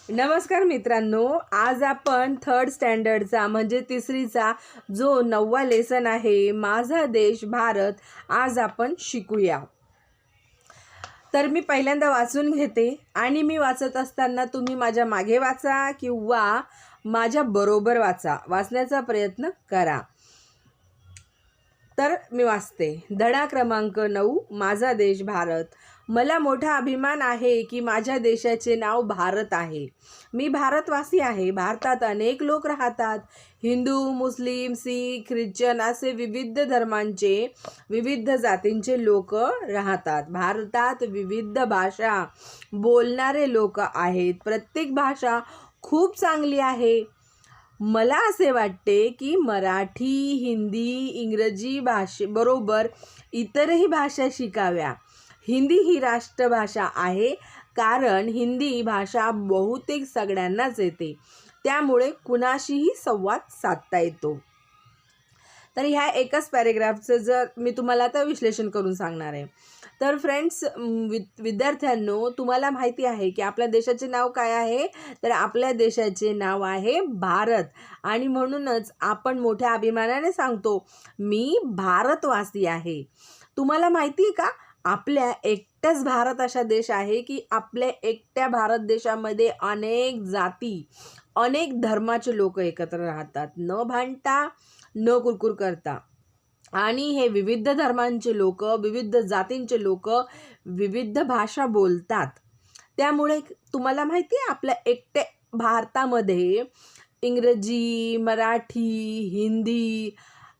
नमस्कार मित्रांनो, आज आपण थर्ड स्टँडर्डचा म्हणजे तिसरीचा जो 9वा लेसन आहे माझा देश भारत, आज आपण शिकूया. तर मी पहिल्यांदा वाचून घेते आणि मी वाचत असताना तुम्ही माझ्या मागे वाचा किंवा माझ्या बरोबर वाचण्याचा प्रयत्न करा. तर मी वाचते. धडा क्रमांक 9, माझा देश भारत. मला मोठा अभिमान आहे की माझ्या देशाचे नाव भारत आहे. मी भारतवासी आहे. भारतात अनेक लोक राहतात. हिंदू, मुस्लिम, शीख, ख्रिश्चन असे विविध धर्मांचे, विविध जातींचे लोक राहतात. भारतात विविध भाषा बोलणारे लोक आहेत. प्रत्येक भाषा खूप चांगली आहे. मला असे वाटते की मराठी, हिंदी, इंग्रजी भाषेबरोबर इतरही भाषा शिकाव्या. हिंदी ही राष्ट्रभाषा आहे, कारण हिंदी भाषा बहुतेक सगळ्यांनाच येते. त्यामुळे कुणाशीही संवाद साधता येतो. तर ह्या एकाच पॅरेग्राफचं जर मी तुम्हाला आता विश्लेषण करून सांगणार आहे. तर फ्रेंड्स, विद्यार्थ्यांनो, तुम्हाला माहिती आहे की आपल्या देशाचे नाव काय आहे? तर आपल्या देशाचे नाव आहे भारत. आणि म्हणूनच आपण मोठ्या अभिमानाने सांगतो, मी भारतवासी आहे. तुम्हाला माहिती आहे का, आपल्या एकट्याच भारत असा देश आहे की आपल्या एकट्या भारत देशामध्ये अनेक जाती, अनेक धर्माचे लोक एकत्र राहतात, न भांडता, न कुरकुर करता. आणि हे विविध धर्मांचे लोक, विविध जातींचे लोक विविध भाषा बोलतात. त्यामुळे तुम्हाला माहिती आहे, आपल्या एकट्या भारतामध्ये इंग्रजी, मराठी, हिंदी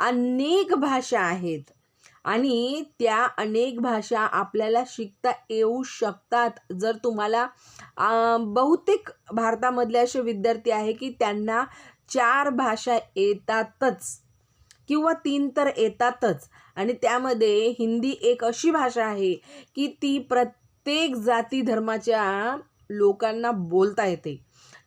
अनेक भाषा आहेत. आणि त्या अनेक भाषा आपल्याला शिकता येऊ शकतात जर तुम्हाला बहुतेक भारतामधले असे विद्यार्थी आहे की त्यांना 4 भाषा येतातच किंवा 3 तर येतातच. आणि त्यामध्ये हिंदी एक अशी भाषा आहे की ती प्रत्येक जाती धर्माच्या लोकांना बोलता येते.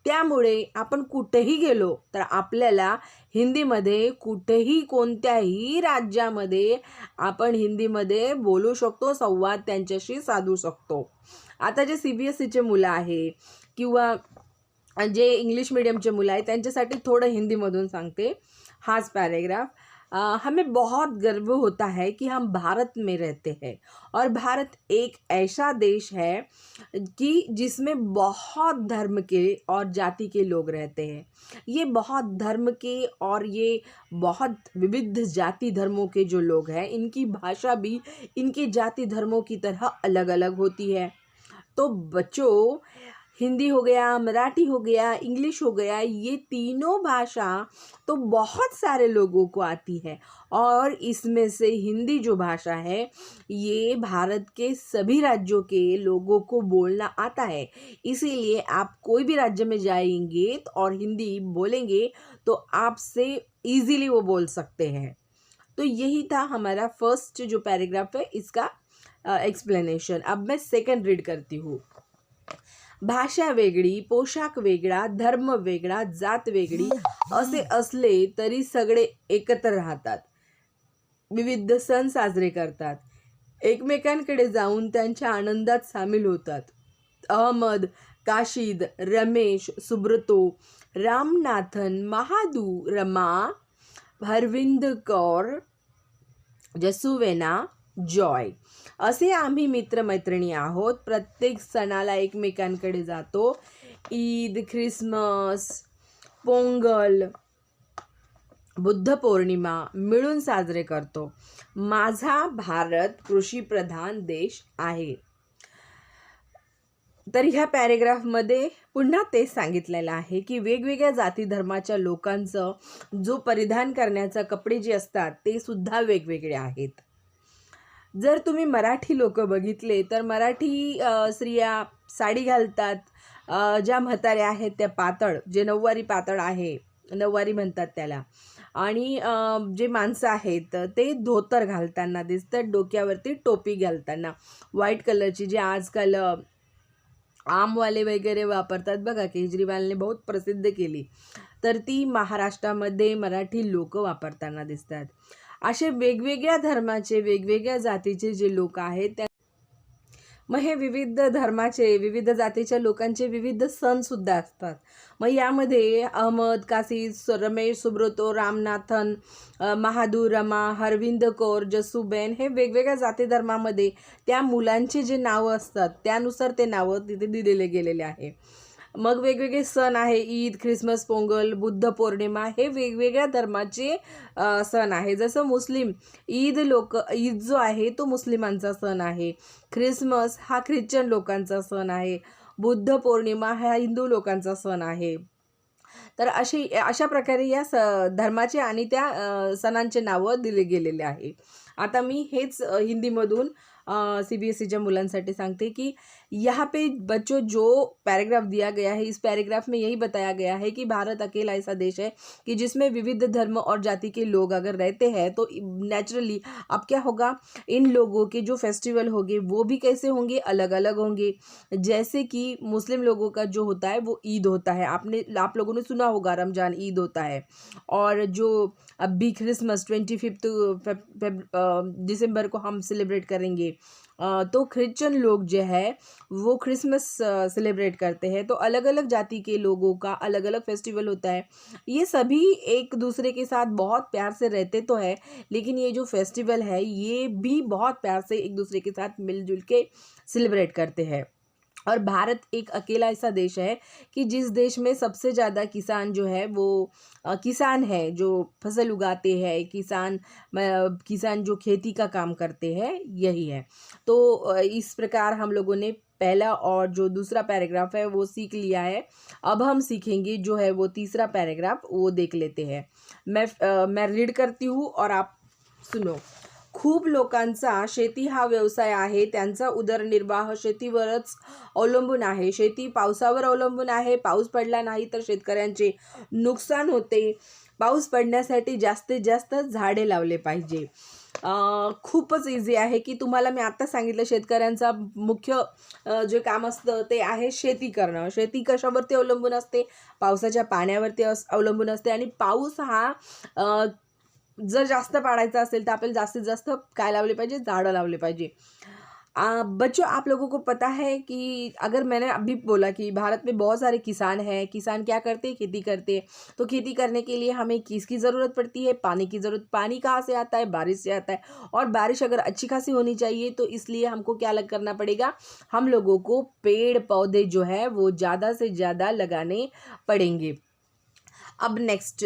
त्यामुळे आपण कुठेही गेलो तर आपल्याला हिंदीमध्ये, कुठेही कोणत्याही राज्यामध्ये आपण हिंदीमध्ये बोलू शकतो, संवाद त्यांच्याशी साधू शकतो. आता जे CBSEचे मुलं आहे किंवा जे इंग्लिश मीडियमचे मुलं आहे त्यांच्यासाठी थोडं हिंदीमधून सांगते हाच पैराग्राफ. हमें बहुत गर्व होता है कि हम भारत में रहते हैं और भारत एक ऐसा देश है कि जिसमें बहुत धर्म के और जाति के लोग रहते हैं. ये बहुत धर्म के और ये बहुत विविध जाति धर्मों के जो लोग हैं, इनकी भाषा भी इनके जाति धर्मों की तरह अलग अलग होती है. तो बच्चों, हिंदी हो गया, मराठी हो गया, इंग्लिश हो गया, ये तीनों भाषा तो बहुत सारे लोगों को आती है. और इसमें से हिंदी जो भाषा है ये भारत के सभी राज्यों के लोगों को बोलना आता है. इसीलिए आप कोई भी राज्य में जाएंगे और हिंदी बोलेंगे तो आपसे ईजीली वो बोल सकते हैं. तो यही था हमारा फर्स्ट जो पैराग्राफ है, इसका एक्सप्लेनेशन. अब मैं सेकंड रीड करती हूँ. भाषा वेगळी, पोशाख वेगळा, धर्म वेगळा, जात वेगळी असे असले तरी सगळे एकत्र राहतात. विविध सण साजरे करतात. एकमेकांकडे जाऊन त्यांच्या आनंदात सामील होतात. अहमद, काशिद, रमेश, सुब्रतो, रामनाथन, महादू, रमा, हरविंद कौर, जसुवेना, जॉय असे आम्ही मित्रमैत्रिणी आहोत. प्रत्येक सणाला एकमेकांकडे जातो. ईद, ख्रिसमस, पोंगल, बुद्ध पौर्णिमा मिळून साजरे करतो. माझा भारत कृषीप्रधान देश आहे. तर ह्या पॅरेग्राफमध्ये पुन्हा तेच सांगितलेलं आहे की वेगवेगळ्या जाती धर्माच्या लोकांचं जो परिधान करण्याचा कपडे जे असतात ते सुद्धा वेगवेगळे आहेत. जर तुम्ही मराठी लोक बघितले तर मराठी स्त्रिया साडी घालतात. ज्या म्हाताऱ्या आहेत त्या पातळ, जे नऊवारी पातळ आहे, नऊवारी म्हणतात त्याला. आणि जे माणसं आहेत ते धोतर घालताना दिसतात, डोक्यावरती टोपी घालताना व्हाईट कलरची, जे आजकाल आमवाले वगैरे वापरतात बघा, केजरीवालने बहुत प्रसिद्ध केली, तर ती महाराष्ट्रामध्ये मराठी लोक वापरताना दिसतात. असे वेगवेगळ्या धर्माचे, वेगवेगळ्या जातीचे जे लोक आहेत त्या मग हे विविध धर्माचे, विविध जातीच्या लोकांचे विविध सणसुद्धा असतात. मग यामध्ये अहमद, कासिस, रमेश, सुब्रतो, रामनाथन, महादू, रमा, हरविंद कौर, जसूबेन हे वेगवेगळ्या जाती धर्मामध्ये त्या मुलांची जे नावं असतात त्यानुसार ते नावं तिथे दिलेले गेलेले आहे. मग वेगवेगळे सण आहे, ईद, ख्रिसमस, पोंगल, बुद्ध पौर्णिमा हे वेगवेगळ्या धर्माचे सण आहे. जसं मुस्लिम ईद जो आहे तो मुस्लिमांचा सण आहे. ख्रिसमस हा ख्रिश्चन लोकांचा सण आहे. बुद्ध पौर्णिमा हा हिंदू लोकांचा सण आहे. तर अशा प्रकारे या धर्माचे आणि त्या सणांचे नावं दिले गेलेले आहे. आता मी हेच हिंदीमधून CBSE मुलांसाठी सांगते कि यहाँ पे बच्चों जो पैराग्राफ दिया गया है, इस पैराग्राफ में यही बताया गया है कि भारत अकेला ऐसा देश है कि जिसमें विविध धर्म और जाति के लोग अगर रहते हैं तो नेचुरली अब क्या होगा, इन लोगों के जो फेस्टिवल होंगे वो भी कैसे होंगे, अलग अलग होंगे. जैसे कि मुस्लिम लोगों का जो होता है वो ईद होता है, आप लोगों ने सुना होगा रमजान ईद होता है. और जो अभी क्रिसमस 25 दिसंबर को हम सेलिब्रेट करेंगे. तो क्रिश्चियन लोग जो है वो क्रिसमस सेलिब्रेट करते हैं. तो अलग अलग जाति के लोगों का अलग अलग फेस्टिवल होता है. ये सभी एक दूसरे के साथ बहुत प्यार से रहते तो है, लेकिन ये जो फेस्टिवल है ये भी बहुत प्यार से एक दूसरे के साथ मिलजुल के सेलिब्रेट करते हैं. और भारत एक अकेला ऐसा देश है कि जिस देश में सबसे ज़्यादा किसान जो है वो किसान है, जो फसल उगाते हैं, किसान जो खेती का काम करते हैं, यही है. तो इस प्रकार हम लोगों ने पहला और जो दूसरा पैराग्राफ है वो सीख लिया है. अब हम सीखेंगे जो है वो तीसरा पैराग्राफ, वो देख लेते हैं. मैं रीड करती हूँ और आप सुनो. खूप लोकांचा शेती हा व्यवसाय आहे. त्यांचा उदरनिर्वाह शेतीवरच अवलंबून आहे. शेती पावसावर अवलंबून आहे. पाऊस पडला नाही तर शेतकऱ्यांचे नुकसान होते. पाऊस पडण्यासाठी जास्तीत जास्त झाडे लावले पाहिजे. खूपच इझी आहे की तुम्हाला मी आत्ता सांगितलं, शेतकऱ्यांचा मुख्य जे काम असतं ते आहे शेती करणं. शेती कशावरती अवलंबून असते, पावसाच्या पाण्यावरती अवलंबून असते. आणि पाऊस हा जर जास्त पडायचा असेल तर आपल्याला जास्तीत जास्त काय लावले पाहिजे, झाडं लावले पाहिजे. बच्चों आप लोगों को पता है कि अगर मैंने अभी बोला कि भारत में बहुत सारे किसान हैं. किसान क्या करते हैं, खेती करते हैं. तो खेती करने के लिए हमें किसकी ज़रूरत पड़ती है, पानी की ज़रूरत. पानी कहाँ से आता है, बारिश से आता है. और बारिश अगर अच्छी खासी होनी चाहिए तो इसलिए हमको क्या करना पड़ेगा, हम लोगों को पेड़ पौधे जो है वो ज़्यादा से ज़्यादा लगाने पड़ेंगे. अब नेक्स्ट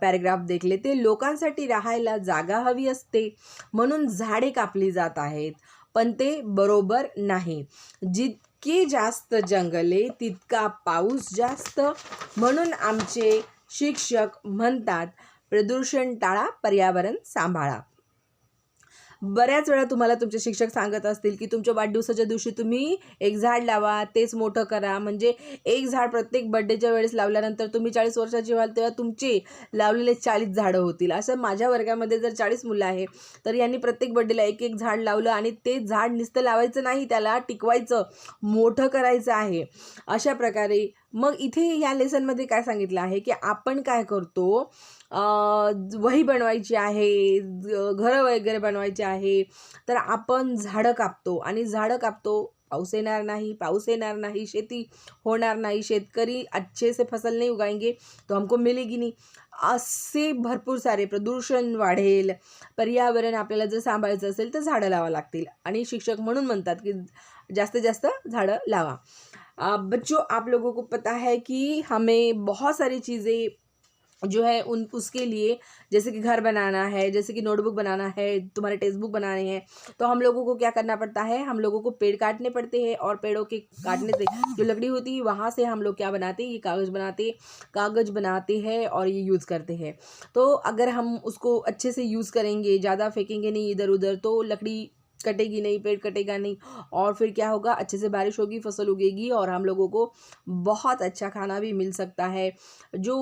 पॅरेग्राफ देख लेते. लोकांसाठी राहायला जागा हवी असते म्हणून झाडे कापली जात आहेत, पण ते बरोबर नाही. जितके जास्त जंगले तितका पाऊस जास्त. म्हणून आमचे शिक्षक म्हणतात प्रदूषण टाळा, पर्यावरण सांभाळा. बऱ्याच वेळा तुम्हाला तुमचे शिक्षक सांगत असतील की तुमच्या वाढदिवसाच्या दिवशी तुम्ही एक झाड लावा, तेच मोठं करा. म्हणजे एक झाड प्रत्येक बर्थडेच्या वेळेस लावल्यानंतर तुम्ही 40 वर्षाची व्हाल तेव्हा तुमचे लावलेले 40 झाडं होतील. असं माझ्या वर्गामध्ये जर 40 मुलं आहे तर यांनी प्रत्येक बर्थडेला एक एक झाड लावलं आणि ते झाड नुसतं लावायचं नाही, त्याला टिकवायचं, मोठं करायचं आहे. अशा प्रकारे मग इथे या लेसनमध्ये काय सांगितलं आहे की आपण काय करतो, वही बनवायची आहे, घरं वगैरे बनवायची आहे, तर आपण झाडं कापतो. आणि झाडं कापतो, पाऊस येणार नाही, शेती होणार नाही, शेतकरी अच्छे से फसल नहीं उगाएंगे तो हमको मिलेगी नहीं. असे भरपूर सारे प्रदूषण वाढेल. पर्यावरण आपल्याला जर सांभाळायचं असेल तर झाडं लावा लागतील. आणि शिक्षक म्हणून म्हणतात की जास्तीत जास्त झाडं लावा. बच्चों आप लोगों को पता है कि हमें बहुत सारी चीज़ें जो है उसके लिए, जैसे कि घर बनाना है, जैसे कि नोटबुक बनाना है, तुम्हारे टेक्स्ट बुक बनाने हैं, तो हम लोगों को क्या करना पड़ता है, हम लोगों को पेड़ काटने पड़ते हैं. और पेड़ों के काटने से जो लकड़ी होती है वहाँ से हम लोग क्या बनाते हैं, ये कागज़ बनाते हैं और ये यूज़ करते हैं. तो अगर हम उसको अच्छे से यूज़ करेंगे, ज़्यादा फेंकेंगे नहीं इधर उधर, तो लकड़ी कटेगी नहीं, पेड़ कटेगा नहीं. और फिर क्या होगा, अच्छे से बारिश होगी, फसल उगेगी और हम लोगों को बहुत अच्छा खाना भी मिल सकता है. जो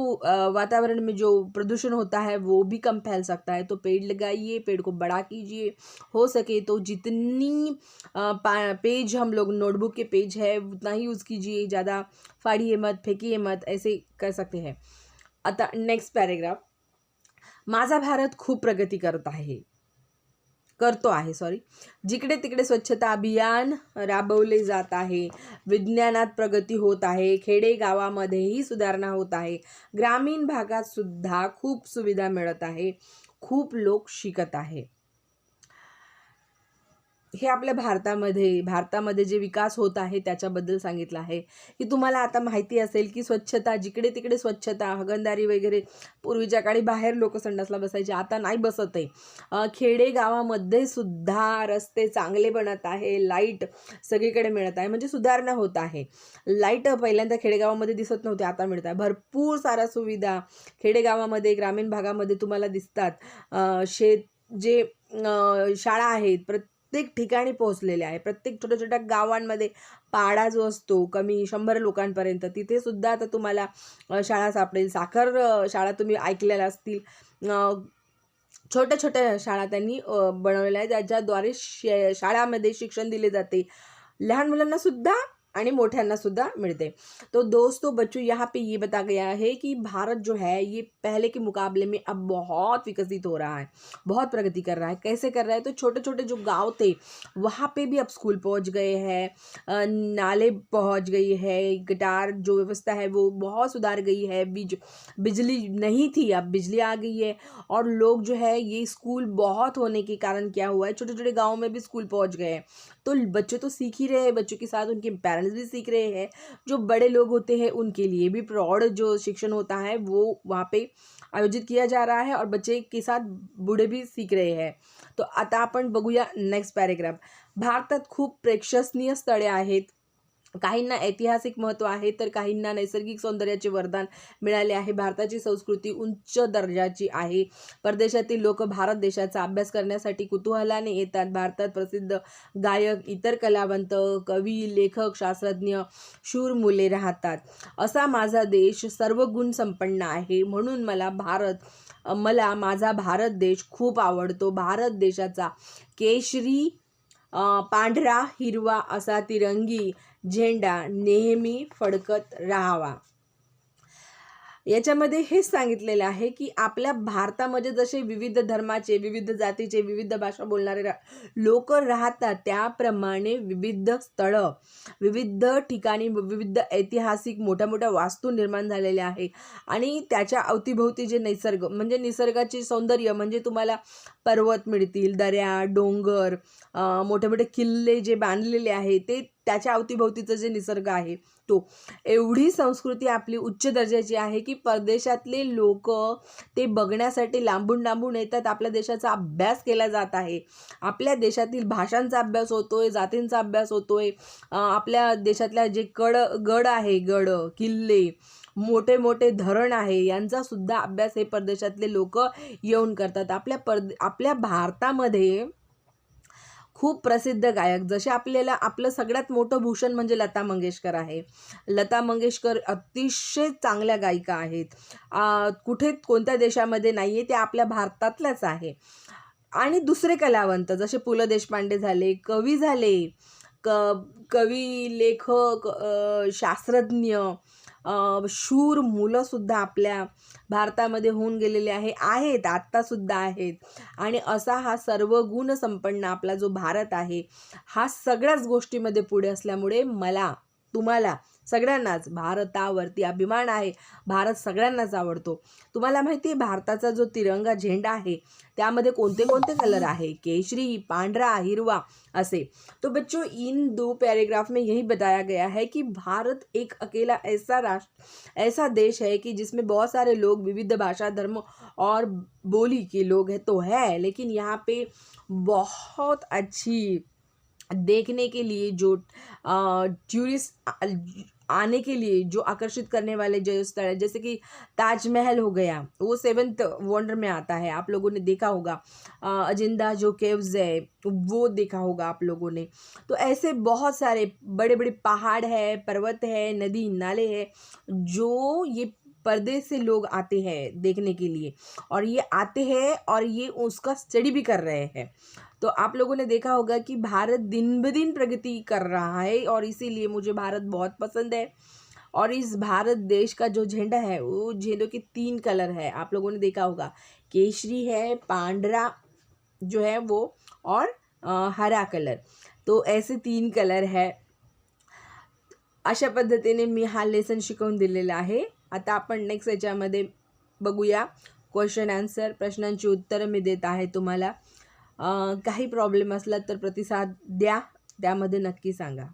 वातावरण में जो प्रदूषण होता है वो भी कम फैल सकता है. तो पेड़ लगाइए, पेड़ को बड़ा कीजिए. हो सके तो जितनी पेज हम लोग नोटबुक के पेज है उतना ही यूज़ कीजिए. ज़्यादा फाड़िए मत, फेंकिए मत, ऐसे कर सकते हैं. आता नेक्स्ट पॅरेग्राफ. माझा भारत खूप प्रगती करत आहे. करतो आहे जिकडे तिकडे स्वच्छता अभियान राबवले जात आहे, विज्ञानात प्रगती होत आहे, खेडेगावामध्येही सुधारणा होत आहे, ग्रामीण भागात सुद्धा खूप सुविधा मिळत आहे, खूप लोक शिकत आहे. हे आपल्या भारतामध्ये जे विकास होत आहे त्याच्याबद्दल सांगितलं आहे. की तुम्हाला आता माहिती असेल की स्वच्छता, जिकडे तिकडे स्वच्छता, हागणदारी वगैरे पूर्वीच्या काळी बाहेर लोक संडासला बसायचे, आता नाही बसत आहे. खेडेगावामध्ये सुद्धा रस्ते चांगले बनत आहे, लाईट सगळीकडे मिळत आहे, म्हणजे सुधारणा होत आहे. लाईट पहिल्यांदा खेडेगावामध्ये दिसत नव्हते, आता मिळत आहे. भरपूर साऱ्या सुविधा खेडेगावामध्ये, ग्रामीण भागामध्ये तुम्हाला दिसतात. जे शाळा आहेत प्रत्येक ठिकाणी पोहोचलेले आहे. प्रत्येक छोट्या छोट्या गावांमध्ये पाडा जो असतो कमी 100 लोकांपर्यंत, तिथे सुद्धा आता तुम्हाला शाळा सापडेल. साखर शाळा तुम्ही ऐकलेल्या असतील. छोट्या छोट्या शाळा त्यांनी बनवलेल्या आहेत, ज्याच्याद्वारे शाळामध्ये शिक्षण दिले जाते. लहान मुलांना सुद्धा आणि मोठ्यांना सुद्धा मिलते। तो दोस्तों बच्चों यहाँ पे ये बताया गया है कि भारत जो है ये पहले के मुकाबले में अब बहुत विकसित हो रहा है, बहुत प्रगति कर रहा है। कैसे कर रहा है? तो छोटे छोटे जो गांव थे वहाँ पे भी अब स्कूल पहुँच गए हैं, नाले पहुँच गई है, गटार जो व्यवस्था है वो बहुत सुधार गई है, बिजली नहीं थी अब बिजली आ गई है। और लोग जो है ये स्कूल बहुत होने के कारण क्या हुआ है, छोटे छोटे गाँव में भी स्कूल पहुँच गए हैं। तो बच्चे तो सीख ही रहे हैं, बच्चों के साथ उनके पेरेंट्स भी सीख रहे हैं। जो बड़े लोग होते हैं उनके लिए भी प्रौढ़ जो शिक्षण होता है वो वहाँ पे आयोजित किया जा रहा है और बच्चे के साथ बूढ़े भी सीख रहे हैं। तो आता आपण बघूया नेक्स्ट पॅरेग्राफ। भारतात खूप प्रेक्षणीय स्थळे आहेत, काहींना ऐतिहासिक महत्त्व आहे तर काहींना नैसर्गिक सौंदर्याचे वरदान मिळाले आहे। भारताची संस्कृती उच्च दर्जाची आहे। परदेशातील लोक भारत देशाचा अभ्यास करण्यासाठी कुतूहलाने येतात। भारतात प्रसिद्ध गायक, इतर कलावंत, कवी, लेखक, शास्त्रज्ञ, शूर मुले राहतात। असा माझा देश सर्व गुण संपन्न आहे, म्हणून मला माझा भारत देश खूप आवडतो। भारत देशाचा केशरी, पांढरा, हिरवा असा तिरंगी झेंडा नेहमी फडकत राहावा। याच्यामध्ये हेच सांगितलेलं आहे की आपल्या भारतामध्ये जसे विविध धर्माचे, विविध जातीचे, विविध भाषा बोलणारे लोक राहतात, त्याप्रमाणे विविध स्थळ, विविध ठिकाणी, विविध ऐतिहासिक मोठ्या मोठ्या वास्तू निर्माण झालेल्या आहे। आणि त्याच्या अवतीभोवती जे निसर्ग म्हणजे निसर्गाचे सौंदर्य म्हणजे तुम्हाला पर्वत मिळतील, दऱ्या, डोंगर, मोठे मोठे किल्ले जे बांधलेले आहे ते त्याच्या अवतीभोवतीचं जे निसर्ग आहे तो, एवढी संस्कृती आपली उच्च दर्जाची आहे की परदेशातले लोक ते बघण्यासाठी लांबून लांबून येतात। आपल्या देशाचा अभ्यास केला जात आहे, आपल्या देशातील भाषांचा अभ्यास होतोय, जातींचा अभ्यास होतोय, आपल्या देशातल्या जे गड आहे, गड किल्ले, मोठे मोठे धरण आहे, यांचा सुद्धा अभ्यास हे परदेशातले लोक येऊन करतात। आपल्या भारतामध्ये खूप प्रसिद्ध गायक, जसे आपलं सगळ्यात मोठं भूषण म्हणजे लता मंगेशकर आहे। लता मंगेशकर अतिशय चांगल्या गायिका आहेत, कोणत्या देशामध्ये नाही आहे, ते आपल्या भारतातल्याच आहे। आणि दुसरे कलावंत जसे पु ल देशपांडे झाले, कवी झाले, कवी, लेखक, शास्त्रज्ञ, शूर मुलंसुद्धा आपल्या भारतामध्ये होऊन गेलेले आहेत, आत्तासुद्धा आहेत। आणि असा हा सर्व गुण संपन्न आपला जो भारत आहे, हा सगळ्याच गोष्टीमध्ये पुढे असल्यामुळे मला, तुम्हाला सगळ्यांनाच भारतावरती अभिमान आहे। भारत सगळ्यांनाच आवडतो। तुम्हाला माहिती आहे भारताचा जो तिरंगा झेंडा आहे त्यामध्ये कोणते कोणते कलर आहे? केशरी, पांढरा, हिरवा असे। तो बच्चों इन 2 पैराग्राफ में यही बताया गया है कि भारत एक अकेला ऐसा देश है कि जिसमें बहुत सारे लोग विविध भाषा, धर्म और बोली के लोग हैं तो है, लेकिन यहाँ पे बहुत अच्छी देखने के लिए जो टूरिस्ट आने के लिए जो आकर्षित करने वाले जो स्थल है, जैसे कि ताजमहल हो गया, वो 7th वंडर में आता है, आप लोगों ने देखा होगा। अजिंदा जो केव्स है वो देखा होगा आप लोगों ने। तो ऐसे बहुत सारे बड़े बड़े पहाड़ है, पर्वत है, नदी नाले हैं, जो ये परदेश से लोग आते हैं देखने के लिए, और ये आते हैं और ये उसका स्टडी भी कर रहे हैं। तो आप लोगों ने देखा होगा कि भारत दिन ब दिन प्रगति कर रहा है और इसीलिए मुझे भारत बहुत पसंद है। और इस भारत देश का जो झंडा है वो झंडों के 3 कलर है, आप लोगों ने देखा होगा, केशरी है, पांढरा जो है वो और हरा कलर, तो ऐसे 3 कलर है. अशा पद्धतीने मी हा लेसन शिकवून दिलेला आहे. आता आपण नेक्स्ट याच्यामध्ये बघूया क्वेश्चन आन्सर. प्रश्नांची उत्तरं मी देत आहे तुम्हाला. काही प्रॉब्लेम असला तर प्रतिसाद द्या, त्यामध्ये नक्की सांगा.